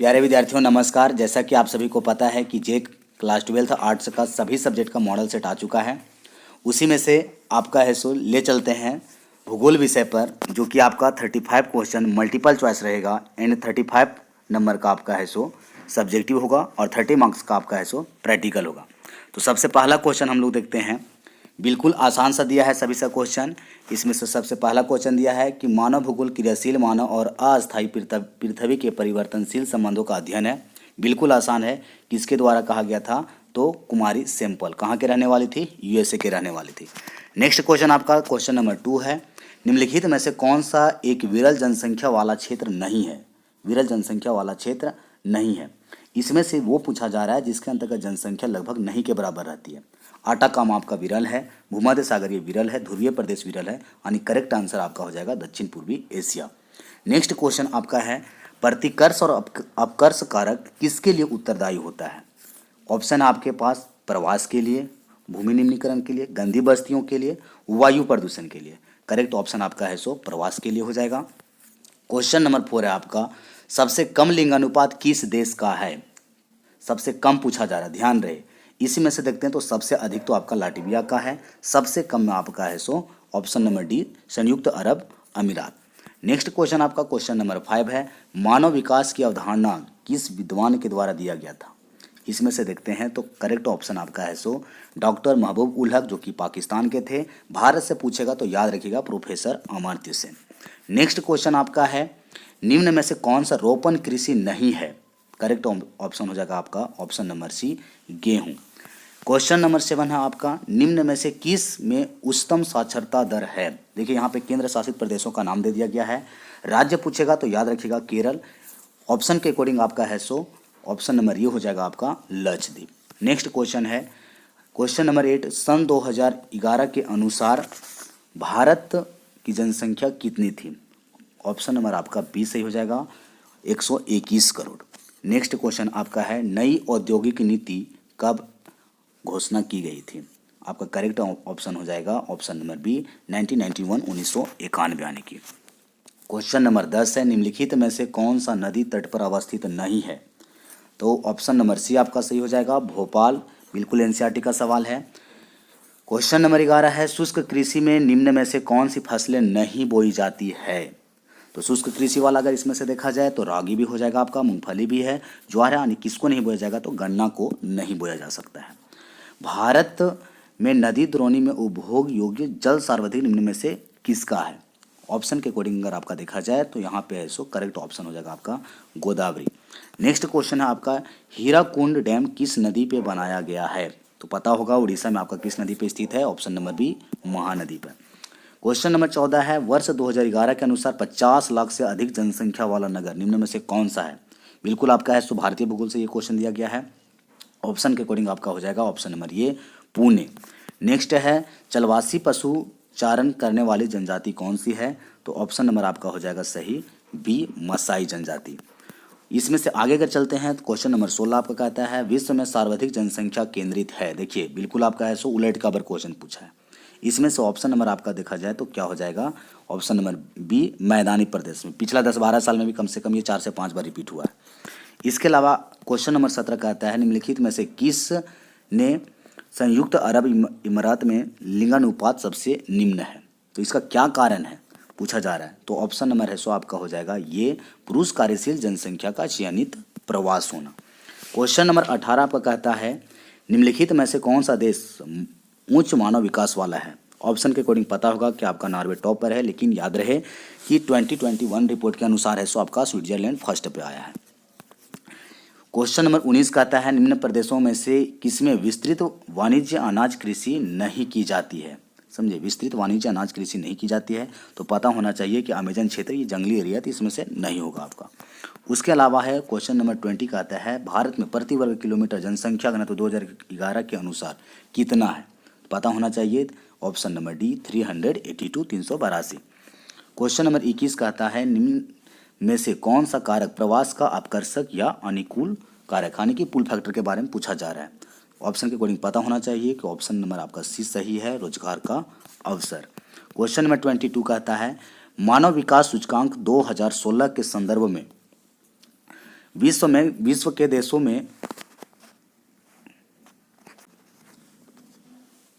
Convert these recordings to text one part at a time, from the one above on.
प्यारे विद्यार्थियों नमस्कार। जैसा कि आप सभी को पता है कि जे क्लास 12 आर्ट्स का सभी सब्जेक्ट का मॉडल सेट आ चुका है। उसी में से आपका है सो ले चलते हैं भूगोल विषय पर, जो कि आपका 35 क्वेश्चन मल्टीपल चॉइस रहेगा एंड 35 नंबर का आपका है सो सब्जेक्टिव होगा और 30 मार्क्स का आपका है सो प्रैक्टिकल होगा। तो सबसे पहला क्वेश्चन हम लोग देखते हैं। बिल्कुल आसान सा दिया है सभी सा क्वेश्चन। इसमें से सबसे पहला क्वेश्चन दिया है कि मानव भूगोल क्रियाशील मानव और अस्थायी पृथ्वी के परिवर्तनशील संबंधों का अध्ययन है। बिल्कुल आसान है। किसके द्वारा कहा गया था? तो कुमारी सैंपल कहाँ के रहने वाली थी? यूएसए के रहने वाली थी। नेक्स्ट क्वेश्चन आपका क्वेश्चन नंबर 2 है, निम्नलिखित में से कौन सा एक विरल जनसंख्या वाला क्षेत्र नहीं है? विरल जनसंख्या वाला क्षेत्र नहीं है। इसमें से वो पूछा जा रहा है जिसके अंतर्गत जनसंख्या लगभग नहीं के बराबर रहती है। आटाकाम आपका विरल है, भूमध्य सागरीय विरल है, ध्रुवीय प्रदेश विरल है, यानी करेक्ट आंसर आपका हो जाएगा दक्षिण पूर्वी एशिया। नेक्स्ट क्वेश्चन आपका है, प्रतिकर्ष और अपकर्ष कारक किसके लिए उत्तरदायी होता है? ऑप्शन आपके पास प्रवास के लिए, भूमि निम्नीकरण के लिए, गंदी बस्तियों के लिए, वायु प्रदूषण के लिए। करेक्ट ऑप्शन आपका है सो प्रवास के लिए हो जाएगा। क्वेश्चन नंबर 4 है आपका, सबसे कम लिंगानुपात किस देश का है? सबसे कम पूछा जा रहा है, ध्यान रहे। इसी में से देखते हैं तो सबसे अधिक तो आपका लाटविया का है, सबसे कम में आपका है सो ऑप्शन नंबर डी संयुक्त अरब अमीरात। नेक्स्ट क्वेश्चन आपका क्वेश्चन नंबर 5 है, मानव विकास की अवधारणा किस विद्वान के द्वारा दिया गया था? इसमें से देखते हैं तो करेक्ट ऑप्शन आपका है सो डॉक्टर महबूब उल हक, जो कि पाकिस्तान के थे। भारत से पूछेगा तो याद रखिएगा professor Amartya Sen. Next question आपका है, निम्न में से कौन सा रोपण कृषि नहीं है? करेक्ट ऑप्शन हो जाएगा आपका ऑप्शन नंबर सी गेहूं। क्वेश्चन नंबर 7 है आपका, निम्न में से किस में उच्चतम साक्षरता दर है? देखिए यहाँ पे केंद्र शासित प्रदेशों का नाम दे दिया गया है। राज्य पूछेगा तो याद रखिएगा केरल। ऑप्शन के अकॉर्डिंग आपका है सो ऑप्शन नंबर ये हो जाएगा आपका लक्षद्वीप। नेक्स्ट क्वेश्चन है क्वेश्चन नंबर 8, सन 2011 के अनुसार भारत की जनसंख्या कितनी थी? ऑप्शन नंबर आपका बी सही हो जाएगा 121 करोड़। नेक्स्ट क्वेश्चन आपका है, नई औद्योगिक नीति कब घोषणा की गई थी? आपका करेक्ट ऑप्शन हो जाएगा ऑप्शन नंबर बी 1991 1991 यानी कि। क्वेश्चन नंबर 10 है, निम्नलिखित में से कौन सा नदी तट पर अवस्थित नहीं है? तो ऑप्शन नंबर सी आपका सही हो जाएगा भोपाल। बिल्कुल एनसीईआरटी का सवाल है। क्वेश्चन नंबर 11 है, शुष्क कृषि में निम्न में से कौन सी फसलें नहीं बोई जाती है? तो शुष्क कृषि वाला अगर इसमें से देखा जाए तो रागी भी हो जाएगा आपका, मूंगफली भी है, ज्वार है, यानी किसको नहीं बोया जाएगा? तो गन्ना को नहीं बोया जा सकता है। भारत में नदी द्रोणी में उपभोग योग्य जल सर्वाधिक निम्न में से किसका है? ऑप्शन के अकॉर्डिंग अगर आपका देखा जाए तो यहाँ पे है सो करेक्ट ऑप्शन हो जाएगा आपका गोदावरी। नेक्स्ट क्वेश्चन है आपका, हीराकुंड डैम किस नदी पे बनाया गया है? तो पता होगा उड़ीसा में आपका किस नदी पे स्थित है? ऑप्शन नंबर बी महानदी पर। क्वेश्चन नंबर 14 है, वर्ष 2011 के अनुसार 50 लाख से अधिक जनसंख्या वाला नगर निम्न में से कौन सा है? बिल्कुल आपका है सो भारतीय भूगोल से ये क्वेश्चन दिया गया है। ऑप्शन के अकॉर्डिंग आपका हो जाएगा ऑप्शन नंबर ये पुणे। नेक्स्ट है, चलवासी पशु चारण करने वाली जनजाति कौन सी है? तो ऑप्शन नंबर आपका हो जाएगा सही बी मसाई जनजाति। इसमें से आगे अगर चलते हैं तो क्वेश्चन नंबर 16 आपका कहता है, विश्व में सर्वाधिक जनसंख्या केंद्रित है। देखिए बिल्कुल आपका है सो उलट कबर क्वेश्चन पूछा है। इसमें से ऑप्शन नंबर आपका देखा जाए तो क्या हो जाएगा? ऑप्शन नंबर बी मैदानी प्रदेश में। पिछला 10-12 साल में भी कम से कम ये 4 से 5 बार रिपीट हुआ है। इसके अलावा क्वेश्चन नंबर 17 कहता है, निम्नलिखित में से किस ने संयुक्त अरब इमारात में लिंगानुपात सबसे निम्न है? तो इसका क्या कारण है पूछा जा रहा है। तो ऑप्शन नंबर है सो आपका हो जाएगा ये पुरुष कार्यशील जनसंख्या का चयनित प्रवास होना। क्वेश्चन नंबर 18 आपका कहता है, निम्नलिखित में से कौन सा देश उच्च मानव विकास वाला है? ऑप्शन के अकॉर्डिंग पता होगा कि आपका नॉर्वे टॉप पर है, लेकिन याद रहे कि 2021 रिपोर्ट के अनुसार है सो आपका स्विट्जरलैंड फर्स्ट पे आया है। क्वेश्चन नंबर 19 कहता है, निम्न प्रदेशों में से किसमें विस्तृत वाणिज्य अनाज कृषि नहीं की जाती है? समझे, विस्तृत वाणिज्य अनाज कृषि नहीं की जाती है तो पता होना चाहिए कि अमेजन क्षेत्र ये जंगली एरिया तो इसमें से नहीं होगा आपका। उसके अलावा है क्वेश्चन नंबर 20 कहता है, भारत में प्रति वर्ग किलोमीटर जनसंख्या घनत्व 2011 के अनुसार कितना है? पता होना चाहिए option number D 382 382। Question number 21 कहता है, निम्न में से कौन सा कारक प्रवास का आकर्षक या अनुकूल कारक यानी कि पुल फैक्टर के बारे में पूछा जा रहा है? ऑप्शन के अकॉर्डिंग पता होना चाहिए कि ऑप्शन नंबर आपका सी सही है रोजगार का अवसर। क्वेश्चन नंबर 22 कहता है, मानव विकास सूचकांक 2016 के संदर्भ में विश्व के देशों में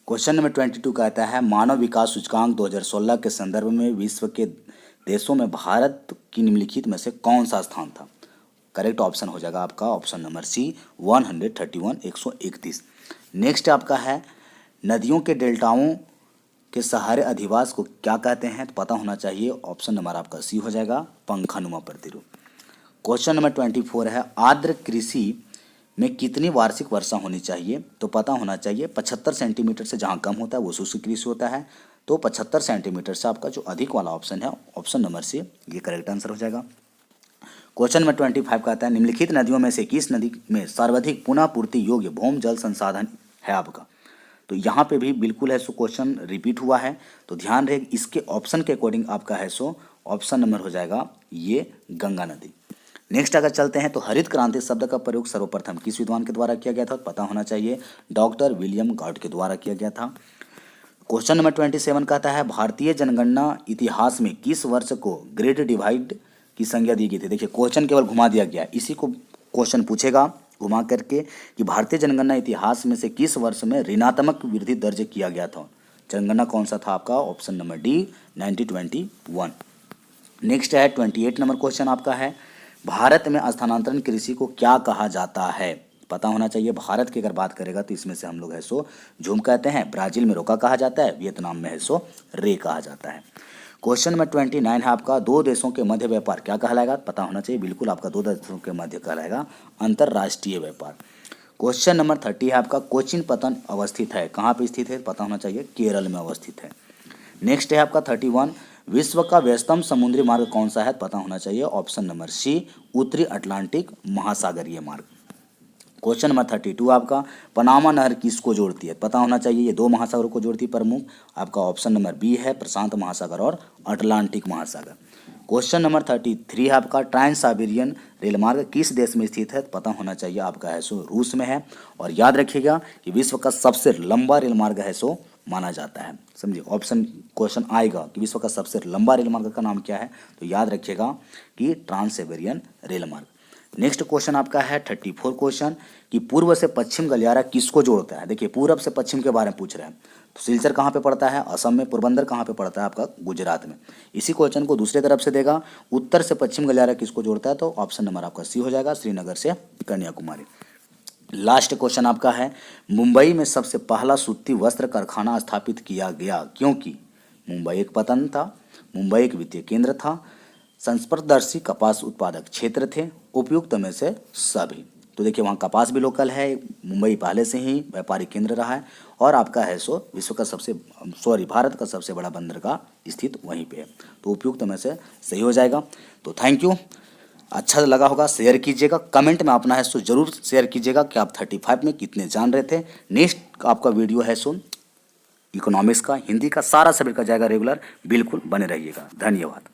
क्वेश्चन नंबर 22 कहता है मानव विकास सूचकांक 2016 के संदर्भ में विश्व के देशों में भारत की निम्नलिखित में से कौन सा स्थान था। करेक्ट ऑप्शन हो जाएगा आपका ऑप्शन नंबर सी 131 131। नेक्स्ट आपका है नदियों के डेल्टाओं के सहारे अधिवास को क्या कहते हैं, तो पता होना चाहिए। ऑप्शन नंबर आपका सी हो जाएगा पंखानुमा प्रतिरूप। क्वेश्चन नंबर 24 है आर्द्र कृषि में कितनी वार्षिक वर्षा होनी चाहिए, तो पता होना चाहिए 75 सेंटीमीटर से जहाँ कम होता है वो शुष्क कृषि होता है, तो 75 सेंटीमीटर से आपका जो अधिक वाला ऑप्शन है ऑप्शन नंबर सी ये करेक्ट आंसर हो जाएगा। क्वेश्चन नंबर 25 कहता है निम्नलिखित नदियों में से किस नदी में सर्वाधिक पुनः पूर्ति योग्य भौम जल संसाधन है आपका। तो यहाँ पे भी बिल्कुल है सो क्वेश्चन रिपीट हुआ है, तो ध्यान रहे इसके ऑप्शन के अकॉर्डिंग आपका है सो ऑप्शन नंबर हो जाएगा ये गंगा नदी। नेक्स्ट अगर चलते हैं तो हरित क्रांति शब्द का प्रयोग सर्वप्रथम किस विद्वान के द्वारा किया गया था, पता होना चाहिए डॉक्टर विलियम गॉड के द्वारा किया गया था। क्वेश्चन नंबर 27 कहता है भारतीय जनगणना इतिहास में किस वर्ष को ग्रेट डिवाइड की संज्ञा दी गई थी। देखिए क्वेश्चन केवल घुमा दिया गया, इसी को क्वेश्चन पूछेगा घुमा करके कि भारतीय जनगणना इतिहास में से किस वर्ष में ऋणात्मक वृद्धि दर्ज किया गया था। जनगणना कौन सा था आपका ऑप्शन नंबर डी 1921। नेक्स्ट है 28 नंबर क्वेश्चन आपका है भारत में स्थानांतरण कृषि को क्या कहा जाता है, पता होना चाहिए। भारत की अगर बात करेगा तो इसमें से हम लोग है सो झूम कहते हैं, ब्राजील में रोका कहा जाता है, वियतनाम में है सो रे कहा जाता है। क्वेश्चन नंबर 29 है आपका दो देशों के मध्य व्यापार क्या कहलाएगा, पता होना चाहिए बिल्कुल आपका दो देशों के मध्य कहलाएगा अंतर्राष्ट्रीय व्यापार। क्वेश्चन नंबर 30 है आपका कोचीन पत्तन अवस्थित है, कहाँ पे स्थित है, पता होना चाहिए केरल में अवस्थित है। नेक्स्ट है आपका 31 विश्व का व्यस्तम समुद्री मार्ग कौन सा है, पता होना चाहिए ऑप्शन नंबर सी उत्तरी अटलांटिक महासागरीय मार्ग। क्वेश्चन नंबर 32 आपका पनामा नहर किसको जोड़ती है, पता होना चाहिए ये दो महासागरों को जोड़ती है प्रमुख, आपका ऑप्शन नंबर बी है प्रशांत महासागर और अटलांटिक महासागर। क्वेश्चन नंबर 33 है आपका ट्रांस साइबेरियन रेलमार्ग किस देश में स्थित है, पता होना चाहिए आपका है सो रूस में है। और याद रखिएगा कि विश्व का सबसे लंबा रेलमार्ग है सो माना जाता है, समझिए ऑप्शन क्वेश्चन आएगा कि विश्व का सबसे लंबा रेलमार्ग का नाम क्या है, तो याद रखिएगा कि ट्रांस साइबेरियन रेलमार्ग। नेक्स्ट क्वेश्चन आपका है 34 क्वेश्चन कि पूर्व से पश्चिम गलियारा किसको जोड़ता है। देखिए पूर्व से पश्चिम के बारे में पूछ रहे हैं, तो सिलचर कहाँ पे पड़ता है, असम में। पोरबंदर कहाँ पे पड़ता है आपका, गुजरात में। इसी क्वेश्चन को दूसरे तरफ से देगा उत्तर से पश्चिम गलियारा किसको जोड़ता है, तो ऑप्शन नंबर आपका सी हो जाएगा श्रीनगर से कन्याकुमारी। लास्ट क्वेश्चन आपका है मुंबई में सबसे पहला सूती वस्त्र कारखाना स्थापित किया गया क्योंकि मुंबई एक पतन था, मुंबई एक वित्तीय केंद्र था, संस्पर्शदर्शी कपास उत्पादक क्षेत्र थे, उपयुक्त में से सभी। तो देखिए वहाँ कपास भी लोकल है, मुंबई पहले से ही व्यापारिक केंद्र रहा है और आपका है सो विश्व का भारत का सबसे बड़ा बंदरगाह स्थित वहीं पे है, तो उपयुक्त में से सही हो जाएगा। तो थैंक यू, अच्छा लगा होगा शेयर कीजिएगा, कमेंट में अपना है सो जरूर शेयर कीजिएगा कि आप 35 में कितने जान रहे थे। नेक्स्ट आपका वीडियो है सो इकोनॉमिक्स का, हिंदी का, सारा सब्जेक्ट का जाएगा रेगुलर, बिल्कुल बने रहिएगा। धन्यवाद।